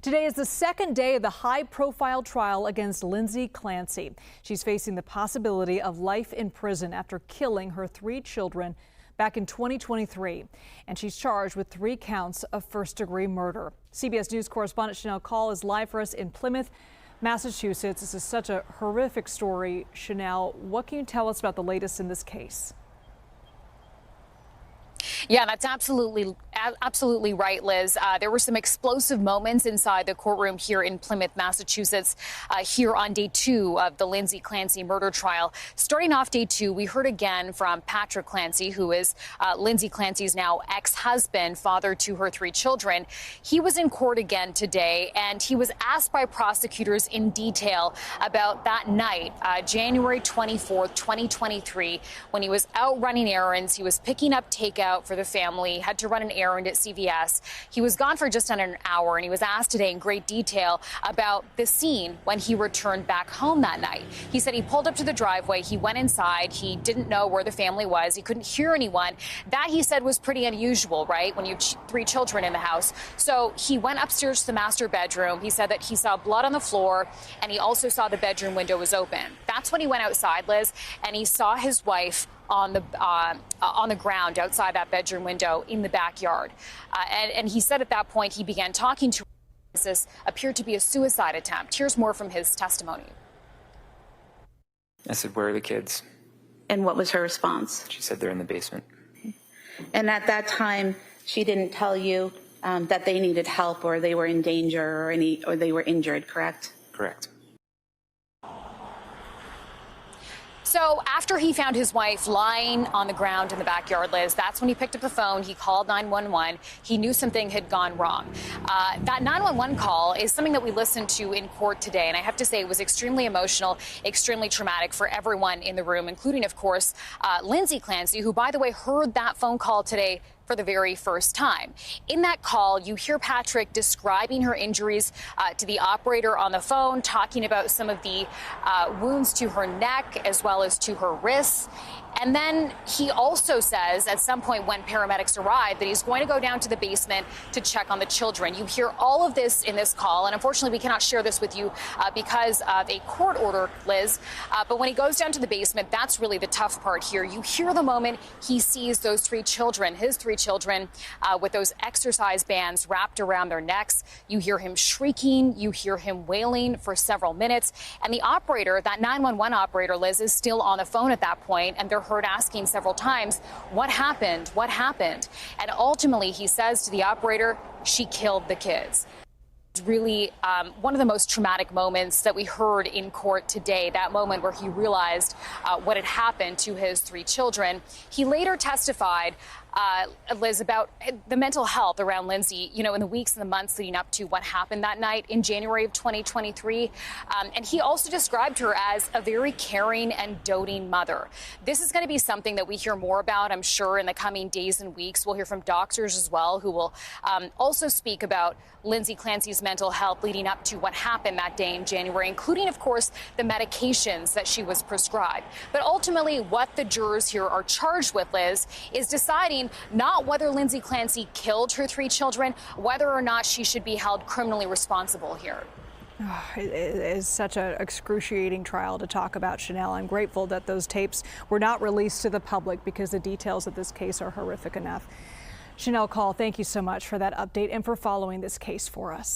Today is the second day of the high-profile trial against Lindsay Clancy. She's facing the possibility of life in prison after killing her 3 children back in 2023. And she's charged with 3 counts of first-degree murder. CBS News correspondent Shanelle Kaul is live for us in Plymouth, Massachusetts. This is such a horrific story. Shanelle, what can you tell us about the latest in this case? Yeah, that's absolutely right, Liz. There were some explosive moments inside the courtroom here in Plymouth, Massachusetts, here on day 2 of the Lindsay Clancy murder trial. Starting off day 2, we heard again from Patrick Clancy, who is Lindsay Clancy's now ex-husband, father to her 3 children. He was in court again today, and he was asked by prosecutors in detail about that night, January 24th, 2023, when he was out running errands. He was picking up takeout for the family, had to run an errand at CVS. He was gone for just under an hour, and he was asked today in great detail about the scene when he returned back home that night. He said he pulled up to the driveway, he went inside, he didn't know where the family was, he couldn't hear anyone. That, he said, was pretty unusual, right, when you have 3 children in the house. So he went upstairs to the master bedroom. He said that he saw blood on the floor, and he also saw the bedroom window was open. That's when he went outside, Liz, and he saw his wife on the ground outside that bedroom window in the backyard. And he said at that point he began talking to her. This appeared to be a suicide attempt. Here's more from his testimony. I said, "Where are the kids?" And what was her response? She said, "They're in the basement." And at that time, she didn't tell you that they needed help or they were in danger or they were injured, correct? Correct. So after he found his wife lying on the ground in the backyard, Liz, that's when he picked up the phone. He called 911. He knew something had gone wrong. That 911 call is something that we listened to in court today. And I have to say it was extremely emotional, extremely traumatic for everyone in the room, including, of course, Lindsay Clancy, who, by the way, heard that phone call today for the very first time. In that call, you hear Patrick describing her injuries to the operator on the phone, talking about some of the wounds to her neck as well as to her wrists. And then he also says at some point when paramedics arrive that he's going to go down to the basement to check on the children. You hear all of this in this call, and unfortunately we cannot share this with you because of a court order, Liz. But when he goes down to the basement, that's really the tough part here. You hear the moment he sees those 3 children, his 3 children, with those exercise bands wrapped around their necks. You hear him shrieking, you hear him wailing for several minutes. And the operator, that 911 operator, Liz, is still on the phone at that point, and they're heard asking several times, "What happened? What happened?" And ultimately, he says to the operator, "She killed the kids." It's really one of the most traumatic moments that we heard in court today, that moment where he realized what had happened to his 3 children. He later testified, Liz, about the mental health around Lindsay, you know, in the weeks and the months leading up to what happened that night in January of 2023. And he also described her as a very caring and doting mother. This is going to be something that we hear more about, I'm sure, in the coming days and weeks. We'll hear from doctors as well, who will also speak about Lindsay Clancy's mental health leading up to what happened that day in January, including, of course, the medications that she was prescribed. But ultimately, what the jurors here are charged with, Liz, is deciding not whether Lindsay Clancy killed her 3 children, whether or not she should be held criminally responsible here. It is such an excruciating trial to talk about, Shanelle. I'm grateful that those tapes were not released to the public because the details of this case are horrific enough. Shanelle Kaul, thank you so much for that update and for following this case for us.